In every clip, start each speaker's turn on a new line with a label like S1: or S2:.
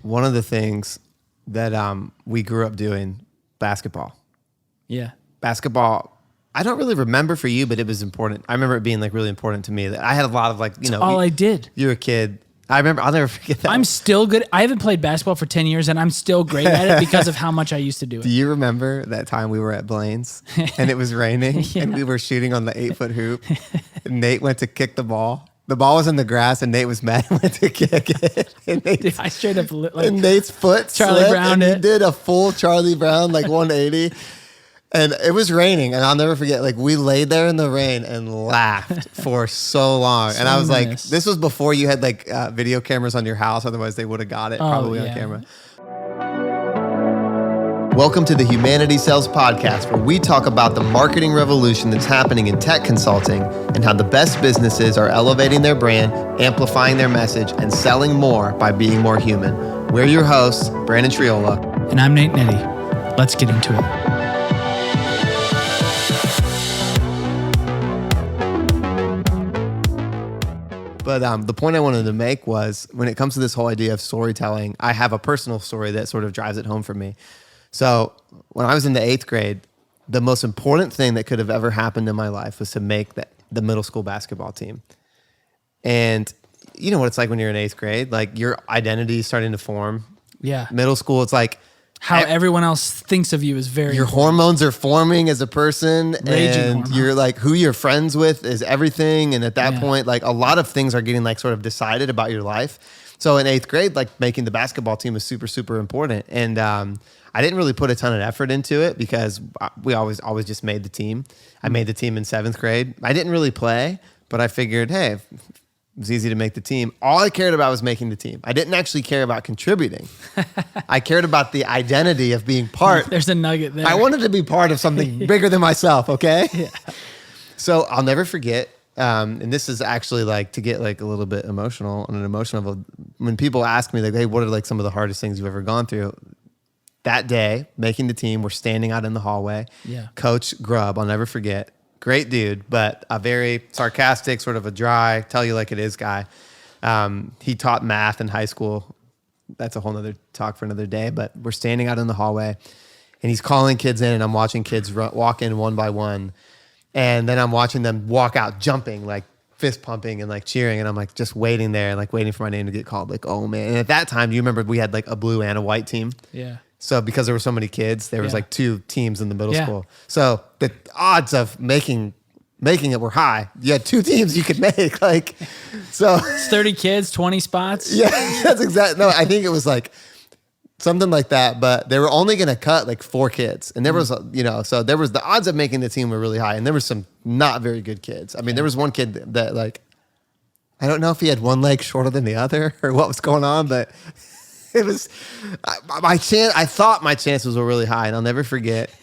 S1: one of the things that we grew up doing, basketball.
S2: Yeah.
S1: Basketball, I don't really remember for you, but it was important. I remember it being like really important to me. I had a lot of
S2: all I did.
S1: You were a kid. I remember, I'll never forget that.
S2: I'm still good. I haven't played basketball for 10 years and I'm still great at it because of how much I used to do it.
S1: Do you remember that time we were at Blaine's and it was raining and we were shooting on the 8-foot hoop and Nate went to kick the ball? The ball was in the grass and Nate was mad and went to kick it. And
S2: I straight up
S1: and Nate's foot
S2: Charlie
S1: slipped
S2: Brown
S1: and he did a full Charlie Brown, like 180. And it was raining, and I'll never forget, like, we laid there in the rain and laughed for so long. And I was like, this was before you had, like, video cameras on your house. Otherwise, they would have got it probably on camera. Welcome to the Humanity Sells Podcast, where we talk about the marketing revolution that's happening in tech consulting and how the best businesses are elevating their brand, amplifying their message, and selling more by being more human. We're your hosts, Brandon Triola.
S2: And I'm Nate Nitty. Let's get into it.
S1: But the point I wanted to make was when it comes to this whole idea of storytelling, I have a personal story that sort of drives it home for me. So when I was in the 8th grade, the most important thing that could have ever happened in my life was to make the middle school basketball team. And you know what it's like when you're in 8th grade? Like your identity is starting to form.
S2: Yeah.
S1: Middle school, it's like
S2: how everyone else thinks of you is very
S1: your
S2: important.
S1: Hormones are forming as a person.
S2: Raging
S1: and
S2: hormones.
S1: You're like who you're friends with is everything. And at that point, like a lot of things are getting like sort of decided about your life. So in 8th grade, like making the basketball team was super, super important. And I didn't really put a ton of effort into it because we always just made the team. I made the team in 7th grade. I didn't really play, but I figured, hey, it was easy to make the team. All I cared about was making the team. I didn't actually care about contributing. I cared about the identity of being part.
S2: There's a nugget there.
S1: I wanted to be part of something bigger than myself, okay?
S2: Yeah.
S1: So I'll never forget, and this is actually like to get like a little bit emotional on an emotional level. When people ask me like, hey, what are like some of the hardest things you've ever gone through? That day, making the team, we're standing out in the hallway.
S2: Yeah.
S1: Coach Grubb, I'll never forget. Great dude, but a very sarcastic, sort of a dry, tell you like it is guy. He taught math in high school. That's a whole nother talk for another day, but we're standing out in the hallway and he's calling kids in and I'm watching kids walk in one by one. And then I'm watching them walk out jumping, like fist pumping and like cheering. And I'm like just waiting there and like waiting for my name to get called. Like, oh man. And at that time, you remember we had like a blue and a white team.
S2: Yeah.
S1: So because there were so many kids, there was like 2 teams in the middle school. So the odds of making it were high. You had 2 teams you could make. Like, so
S2: it's 30 kids, 20 spots.
S1: Yeah, that's exactly. No, I think it was like something like that. But they were only going to cut like 4 kids, and there was, so there was the odds of making the team were really high, and there was some not very good kids. I mean, there was one kid that like, I don't know if he had one leg shorter than the other or what was going on, but. It was my chance. I thought my chances were really high, and I'll never forget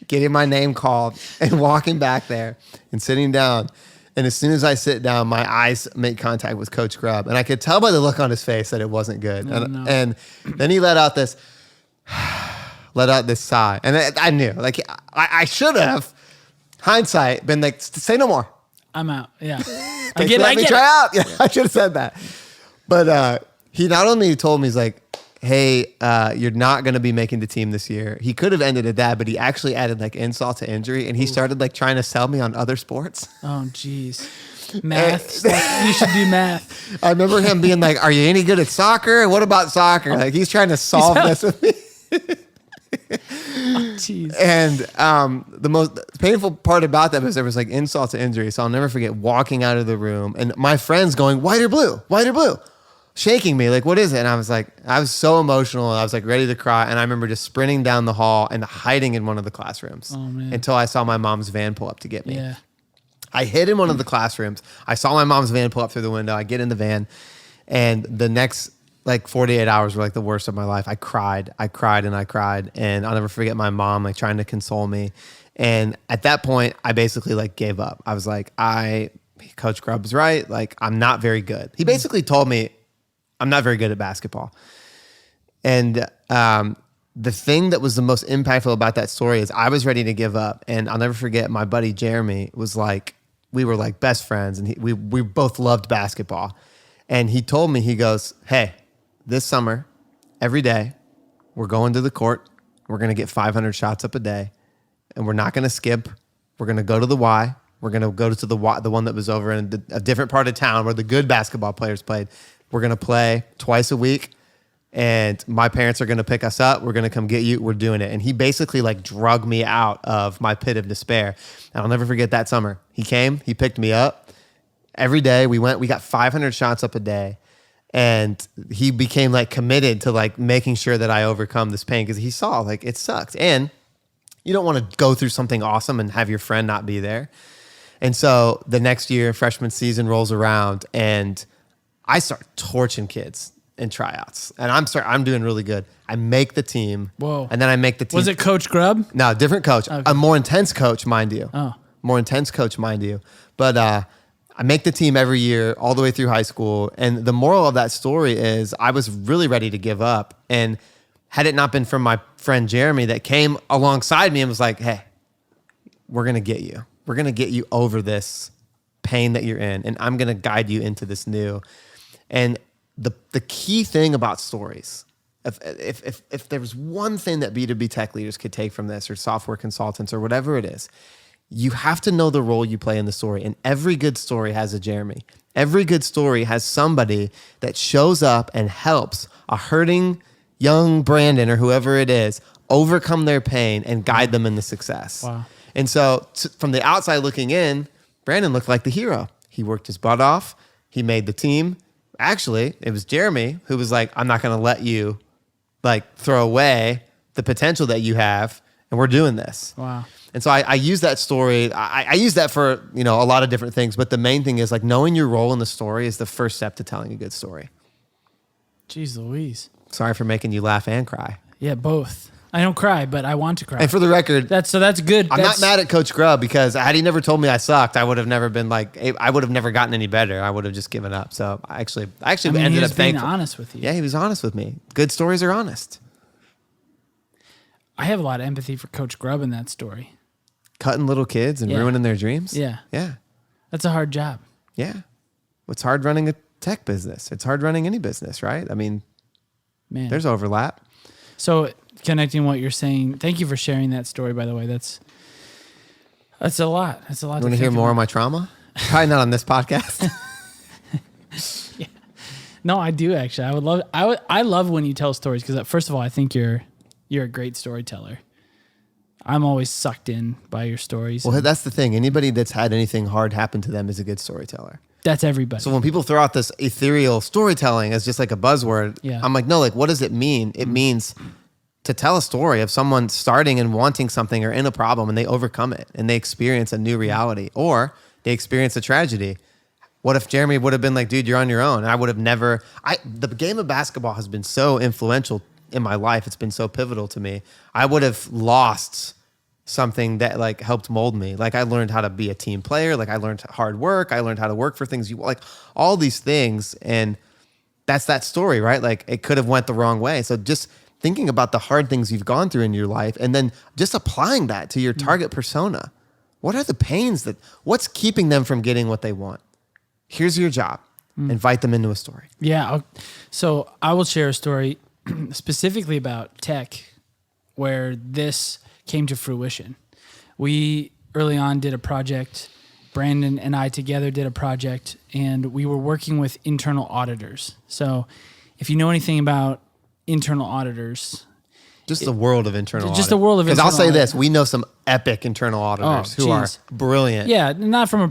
S1: getting my name called and walking back there and sitting down. And as soon as I sit down, my eyes make contact with Coach Grubb, and I could tell by the look on his face that it wasn't good. And then he let out this sigh, and I knew, like, I should have, hindsight, been like, say no more.
S2: I'm out. Yeah,
S1: I get it. Let me try out. Yeah, I should have said that, but. He not only told me, he's like, hey, you're not going to be making the team this year. He could have ended at that, but he actually added like insult to injury, and he started like trying to sell me on other sports.
S2: Oh, geez. Math. You should do math.
S1: I remember him being like, are you any good at soccer? What about soccer? Like he's trying to solve this with me.
S2: Oh, geez.
S1: And the most painful part about that was there was like insult to injury. So I'll never forget walking out of the room and my friends going, white or blue, white or blue. Shaking me, like, what is it? And I was so emotional. And I was like ready to cry. And I remember just sprinting down the hall and hiding in one of the classrooms until I saw my mom's van pull up to get me.
S2: Yeah.
S1: I hid in one of the classrooms. I saw my mom's van pull up through the window. I get in the van, and the next like 48 hours were like the worst of my life. I cried. And I'll never forget my mom like trying to console me. And at that point, I basically like gave up. I was like, Coach Grubb's right. Like, I'm not very good. He basically told me, I'm not very good at basketball. And the thing that was the most impactful about that story is I was ready to give up. And I'll never forget my buddy Jeremy was like, we were like best friends, and we both loved basketball. And he told me, he goes, hey, this summer every day we're going to the court. We're going to get 500 shots up a day, and we're not going to skip. We're going to go to the Y. We're going to go to the one that was over in a different part of town where the good basketball players played. We're going to play twice a week, and my parents are going to pick us up. We're going to come get you. We're doing it. And he basically like drug me out of my pit of despair. And I'll never forget that summer. He came, he picked me up. Every day we got 500 shots up a day. And he became like committed to like making sure that I overcome this pain because he saw like it sucked. And you don't want to go through something awesome and have your friend not be there. And so the next year, freshman season rolls around and I start torching kids in tryouts. And I'm doing really good. I make the team.
S2: Whoa.
S1: And then I make the team.
S2: Was it Coach Grubb?
S1: No, different coach.
S2: Okay.
S1: A more intense coach, mind you.
S2: Oh.
S1: More intense coach, mind you. But I make the team every year all the way through high school. And the moral of that story is I was really ready to give up. And had it not been for my friend Jeremy that came alongside me and was like, hey, we're going to get you. We're going to get you over this pain that you're in. And I'm going to guide you into this new. And the key thing about stories, if there was one thing that B2B tech leaders could take from this or software consultants or whatever it is, you have to know the role you play in the story. And every good story has a Jeremy. Every good story has somebody that shows up and helps a hurting young Brandon or whoever it is overcome their pain and guide them into success.
S2: Wow.
S1: And so from the outside looking in, Brandon looked like the hero. He worked his butt off. He made the team. Actually, it was Jeremy who was like, I'm not going to let you like throw away the potential that you have. And we're doing this.
S2: Wow.
S1: And so I use that story. I use that for, a lot of different things. But the main thing is like knowing your role in the story is the first step to telling a good story.
S2: Jeez Louise.
S1: Sorry for making you laugh and cry.
S2: Yeah, both. I don't cry, but I want to cry.
S1: And for the record,
S2: that's good.
S1: I'm not mad at Coach Grubb because had he never told me I sucked, I would have never been like, I would have never gotten any better. I would have just given up. So I actually ended up
S2: being
S1: thankful.
S2: honest with you.
S1: Yeah, he was honest with me. Good stories are honest.
S2: I have a lot of empathy for Coach Grubb in that story.
S1: Cutting little kids and ruining their dreams.
S2: Yeah.
S1: Yeah.
S2: That's a hard job.
S1: Yeah. It's hard running a tech business. It's hard running any business, right? I mean,
S2: man,
S1: there's overlap.
S2: So connecting what you're saying, thank you for sharing that story, by the way. That's a lot. That's a lot.
S1: You want to hear more of my trauma? Probably not on this podcast.
S2: Yeah. No, I do actually. I love when you tell stories because first of all, I think you're a great storyteller. I'm always sucked in by your stories.
S1: Well, that's the thing. Anybody that's had anything hard happen to them is a good storyteller.
S2: That's everybody.
S1: So when people throw out this ethereal storytelling as just like a buzzword, I'm like, no, like, what does it mean? It means to tell a story of someone starting and wanting something or in a problem and they overcome it and they experience a new reality or they experience a tragedy. What if Jeremy would have been like, dude, you're on your own? I would have never, the game of basketball has been so influential in my life. It's been so pivotal to me. I would have lost something that like helped mold me. Like I learned how to be a team player. Like I learned hard work. I learned how to work for things like all these things. And that's that story, right? Like it could have went the wrong way. So just thinking about the hard things you've gone through in your life and then just applying that to your target persona. What are the pains what's keeping them from getting what they want? Here's your job. Invite them into a story.
S2: Yeah. So I will share a story specifically about tech where this came to fruition. We early on did a project. Brandon and I together did a project and we were working with internal auditors. So if you know anything about internal auditors,
S1: just the world of internal auditors.
S2: Just the world of internal
S1: auditors. Because I'll say this, we know some epic internal auditors who are brilliant.
S2: Yeah, not from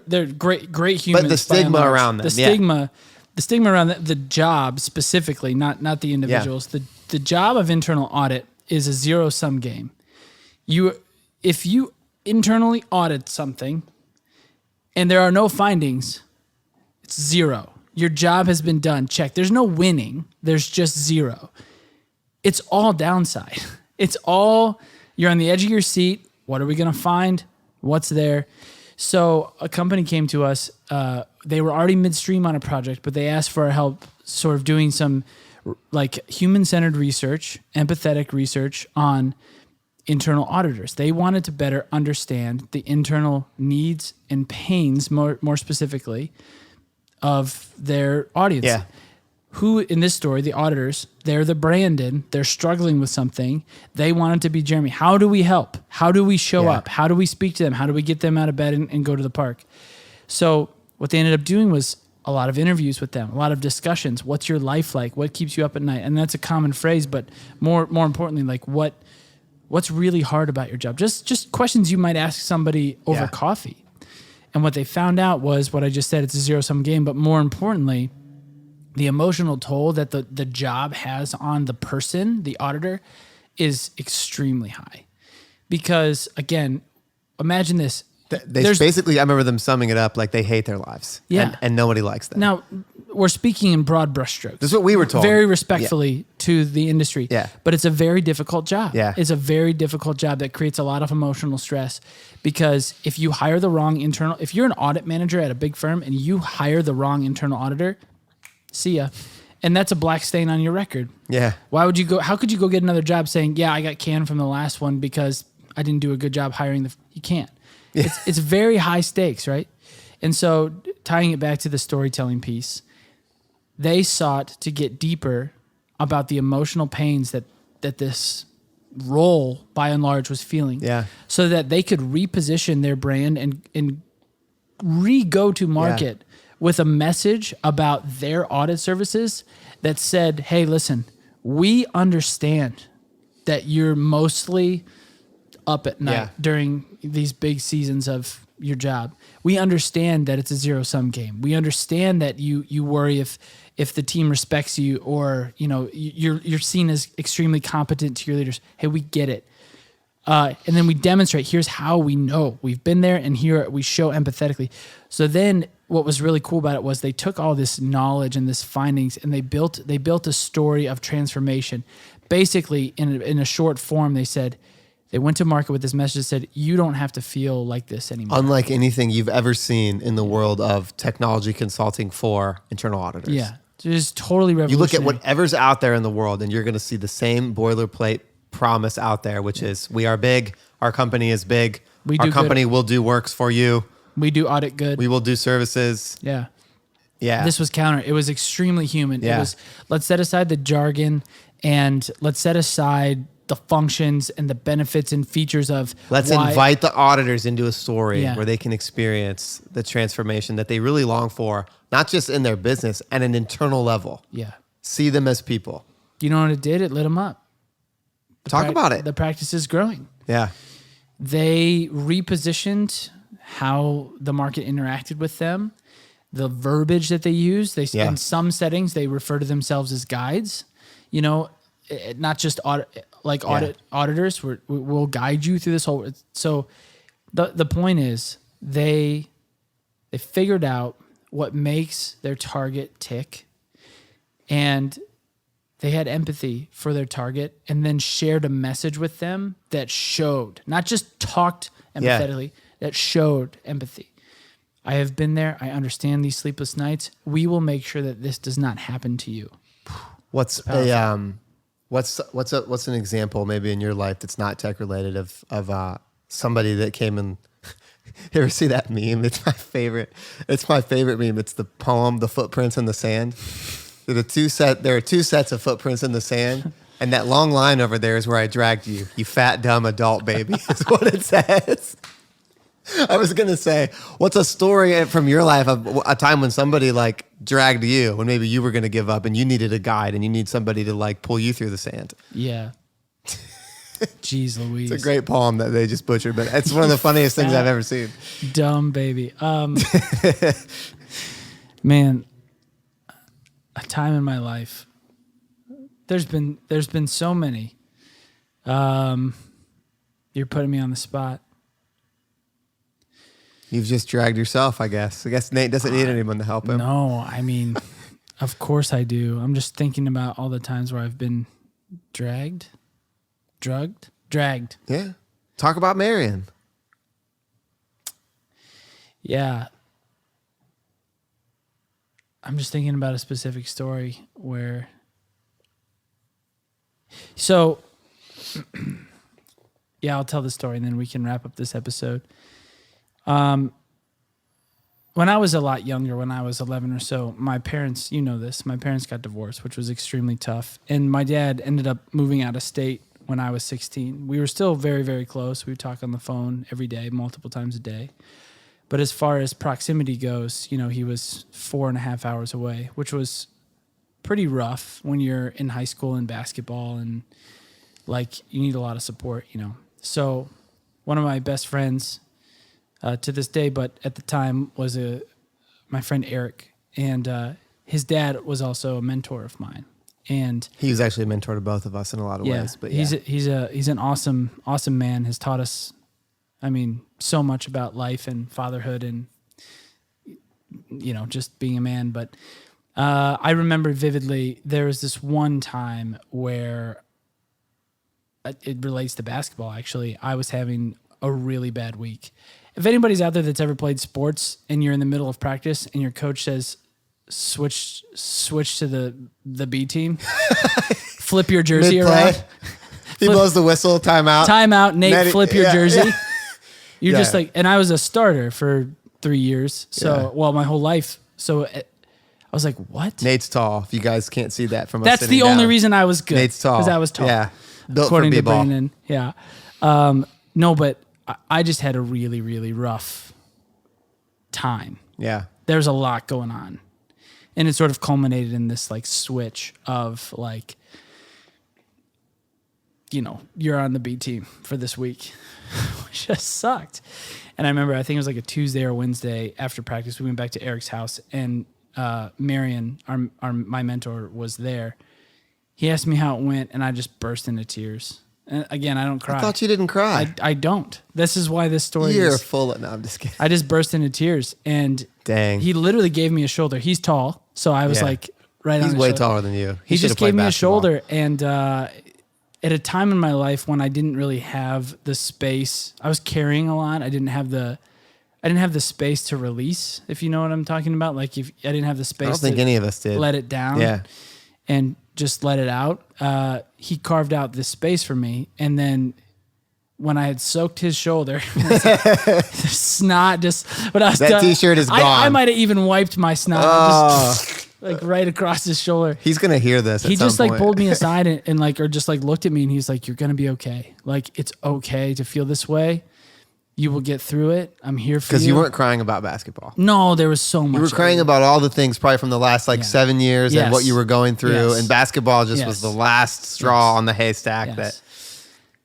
S2: they're great humans.
S1: But the stigma around them.
S2: The stigma around the job specifically, not the individuals. Yeah. The job of internal audit is a zero-sum game. If you internally audit something and there are no findings, it's zero. Your job has been done. Check. There's no winning. There's just zero. It's all downside. It's all, you're on the edge of your seat. What are we going to find? What's there? So a company came to us. They were already midstream on a project, but they asked for our help sort of doing some like human-centered research, empathetic research on internal auditors. They wanted to better understand the internal needs and pains, more specifically, of their audience.
S1: Yeah.
S2: who in this story, the auditors, they're the Brandon, they're struggling with something. They want it to be Jeremy. How do we help? How do we show up? How do we speak to them? How do we get them out of bed and go to the park? So what they ended up doing was a lot of interviews with them, a lot of discussions. What's your life like? What keeps you up at night? And that's a common phrase, but more importantly, like what's really hard about your job? Just questions you might ask somebody over coffee. And what they found out was what I just said, it's a zero-sum game, but more importantly, the emotional toll that the job has on the person, the auditor, is extremely high. Because again, imagine this.
S1: There's basically, I remember them summing it up like they hate their lives.
S2: Yeah.
S1: And nobody likes them.
S2: Now, we're speaking in broad brushstrokes.
S1: This is what we were told.
S2: Very respectfully to the industry.
S1: Yeah.
S2: But it's a very difficult job.
S1: Yeah.
S2: It's a very difficult job that creates a lot of emotional stress because if you hire the wrong if you're an audit manager at a big firm and you hire the wrong internal auditor, see ya. And that's a black stain on your record.
S1: Yeah.
S2: How could you go get another job saying, yeah, I got canned from the last one because I didn't do a good job hiring you can't. Yeah. It's very high stakes, right? And so tying it back to the storytelling piece, they sought to get deeper about the emotional pains that this role by and large was feeling.
S1: Yeah.
S2: So that they could reposition their brand and re-go to market with a message about their audit services that said, hey, listen, we understand that you're mostly up at night during these big seasons of your job. We understand that it's a zero-sum game. We understand that you worry if the team respects you or you're seen as extremely competent to your leaders. Hey, we get it. And then we demonstrate, here's how we know we've been there, and here we show empathetically. So then what was really cool about it was they took all this knowledge and this findings and they built a story of transformation. Basically, in a short form, they went to market with this message that said, you don't have to feel like this anymore.
S1: Unlike anything you've ever seen in the world of technology consulting for internal auditors.
S2: Yeah, just totally revolutionary.
S1: You look at whatever's out there in the world and you're going to see the same boilerplate promise out there, which is we are big, our company is big, our company will do works for you.
S2: We do audit good.
S1: We will do services.
S2: Yeah.
S1: Yeah.
S2: This was counter. It was extremely human.
S1: Yeah.
S2: It was, let's set aside the jargon and let's set aside the functions and the benefits and features of
S1: let's invite the auditors into a story where they can experience the transformation that they really long for, not just in their business, at an internal level.
S2: Yeah.
S1: See them as people.
S2: You know what it did? It lit them up.
S1: Talk about it.
S2: The practice is growing.
S1: Yeah.
S2: They repositioned how the market interacted with them, the verbiage that they use. In some settings, they refer to themselves as guides, not just auditors. We'll guide you through this whole. So the point is they figured out what makes their target tick, and they had empathy for their target and then shared a message with them that showed, not just talked empathetically, that showed empathy. I have been there. I understand these sleepless nights. We will make sure that this does not happen to you.
S1: What's an example maybe in your life that's not tech related of somebody that came and you ever see that meme? It's my favorite. It's my favorite meme. It's the poem, The Footprints in the Sand. There are two sets of footprints in the sand, and that long line over there is where I dragged you. You fat, dumb adult baby is what it says. I was going to say, what's a story from your life of a time when somebody like dragged you when maybe you were going to give up and you needed a guide and you need somebody to like pull you through the sand?
S2: Yeah. Jeez Louise.
S1: It's a great poem that they just butchered, but it's one of the funniest things I've ever seen.
S2: Dumb baby. Man, a time in my life. There's been so many. You're putting me on the spot.
S1: You've just dragged yourself, I guess. I guess Nate doesn't need anyone to help him.
S2: No, I mean, of course I do. I'm just thinking about all the times where I've been dragged.
S1: Yeah. Talk about Marion.
S2: Yeah. I'm just thinking about a specific story where. So, yeah, I'll tell the story and then we can wrap up this episode. when I was a lot younger, when I was 11 or so, my parents, you know this, my parents got divorced, which was extremely tough. And my dad ended up moving out of state when I was 16. We were still very, very close. We would talk on the phone every day, multiple times a day. But as far as proximity goes, you know, he was 4.5 hours away, which was pretty rough when you're in high school and basketball and like you need a lot of support, you know. So one of my best friends to this day, but at the time was my friend Eric, and his dad was also a mentor of mine. And
S1: he was actually a mentor to both of us in a lot of ways. But
S2: he's an awesome man. Has taught us, I mean, so much about life and fatherhood and, you know, just being a man. But I remember vividly there was this one time where it relates to basketball. Actually, I was having a really bad week. If anybody's out there that's ever played sports and you're in the middle of practice and your coach says, switch to the B team, flip your jersey
S1: Mid-play.
S2: around.
S1: He blows the whistle, timeout.
S2: Nate, flip your jersey.
S1: Yeah.
S2: You're just like, and I was a starter for 3 years. So, well, my whole life. So I was like, what?
S1: Nate's tall. If you guys can't see that from us
S2: That's
S1: sitting
S2: the only
S1: down.
S2: reason I was good.
S1: Nate's tall.
S2: Because I was tall.
S1: Yeah. Built
S2: According
S1: for
S2: to
S1: Bball.
S2: Brandon. Yeah. No, but I just had a really, really rough time.
S1: Yeah.
S2: There's a lot going on. And it sort of culminated in this like switch of like, you know, you're on the B team for this week, which just sucked. And I remember, I think it was like a Tuesday or Wednesday after practice, we went back to Eric's house, and Marion, my mentor, was there. He asked me how it went, and I just burst into tears. And again, I don't cry.
S1: I thought you didn't cry.
S2: I don't. This is why this story
S1: You're
S2: is...
S1: full of... No, I'm just kidding.
S2: I just burst into tears, and
S1: Dang.
S2: he literally gave me a shoulder. He's tall, so I was like right on his
S1: He's way
S2: shoulder.
S1: taller than you.
S2: He
S1: should
S2: just
S1: have played
S2: gave me a
S1: basketball.
S2: shoulder, and at a time in my life when I didn't really have the space, I was carrying a lot. I didn't have the space to release, if you know what I'm talking about. Like if I didn't have the space
S1: I don't think
S2: to
S1: any of us did.
S2: let it down.
S1: Yeah.
S2: And just let it out. He carved out this space for me, and then when I had soaked his shoulder, the snot just. When I was
S1: That
S2: done,
S1: t-shirt is
S2: I
S1: gone.
S2: might have even wiped my snot just like right across his shoulder.
S1: He's going to hear this at
S2: He
S1: some
S2: just like
S1: point.
S2: pulled me aside and like, or just like looked at me, and he's like, "You're gonna be okay. Like it's okay to feel this way. You will get through it. I'm here for you."
S1: Because you weren't crying about basketball.
S2: No, there was so much.
S1: You were crying about all the things probably from the last 7 years and what
S2: Yes.
S1: you were going through.
S2: Yes.
S1: And basketball just was
S2: Yes.
S1: the last straw
S2: Yes.
S1: on the haystack.
S2: Yes.
S1: That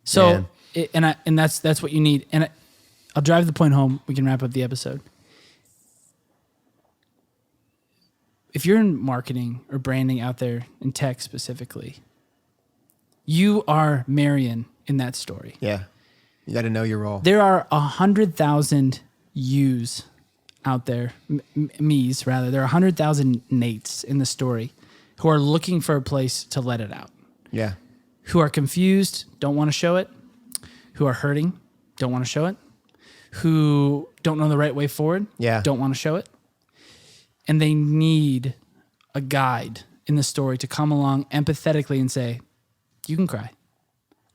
S2: So,
S1: Man.
S2: and that's what you need. And I'll drive the point home. We can wrap up the episode. If you're in marketing or branding out there in tech specifically, you are Marion in that story.
S1: Yeah. You got to know your role.
S2: There are 100,000 yous out there, me's rather. There are 100,000 Nates in the story who are looking for a place to let it out.
S1: Yeah.
S2: Who are confused, don't want to show it, who are hurting, don't want to show it, who don't know the right way forward,
S1: Yeah.
S2: don't want to show it. And they need a guide in the story to come along empathetically and say, you can cry.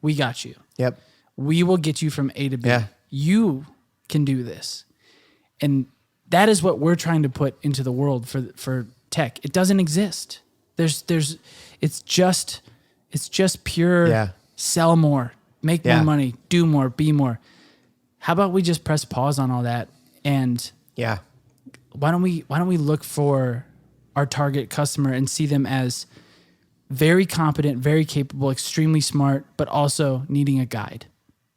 S2: We got you.
S1: Yep.
S2: We will get you from A to B.
S1: Yeah.
S2: You can do this. And that is what we're trying to put into the world for tech. It doesn't exist. It's just pure
S1: Yeah.
S2: sell more, make
S1: Yeah.
S2: more money, do more, be more. How about we just press pause on all that, and
S1: Yeah.
S2: why don't we look for our target customer and see them as very competent, very capable, extremely smart, but also needing a guide.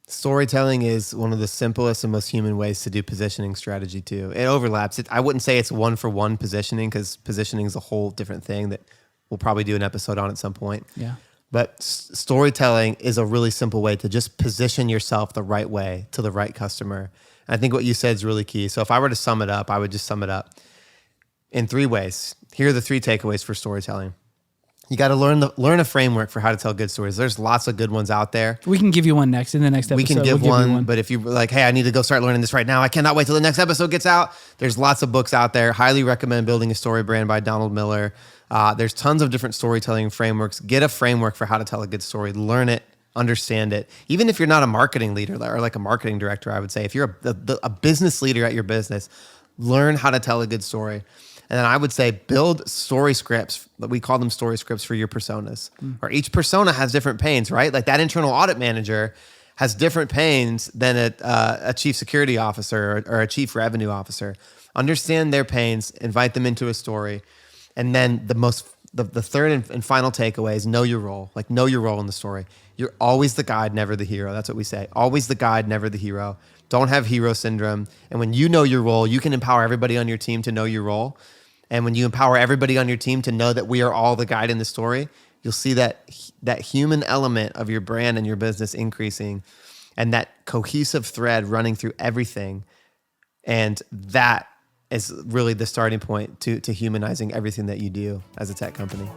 S1: Storytelling is one of the simplest and most human ways to do positioning strategy too. It overlaps. I wouldn't say it's one for one positioning, because positioning is a whole different thing that we'll probably do an episode on at some point.
S2: Yeah.
S1: But storytelling is a really simple way to just position yourself the right way to the right customer. And I think what you said is really key. So if I were to sum it up, I would just sum it up in 3 ways. Here are the 3 takeaways for storytelling. You got to learn a framework for how to tell good stories. There's lots of good ones out there.
S2: We can give you one next in the next episode.
S1: We can give
S2: We'll
S1: one,
S2: you
S1: but if you're like, hey, I need to go start learning this right now, I cannot wait till the next episode gets out. There's lots of books out there. Highly recommend Building a Story Brand by Donald Miller. There's tons of different storytelling frameworks. Get a framework for how to tell a good story. Learn it, understand it. Even if you're not a marketing leader or like a marketing director, I would say, if you're a business leader at your business, learn how to tell a good story. And then I would say build story scripts. We call them story scripts for your personas. Or each persona has different pains, right? Like that internal audit manager has different pains than a chief security officer or a chief revenue officer. Understand their pains, invite them into a story. And then the third and final takeaway is know your role. Like know your role in the story. You're always the guide, never the hero. That's what we say. Always the guide, never the hero. Don't have hero syndrome. And when you know your role, you can empower everybody on your team to know your role. And when you empower everybody on your team to know that we are all the guide in the story, you'll see that human element of your brand and your business increasing and that cohesive thread running through everything. And that is really the starting point to humanizing everything that you do as a tech company.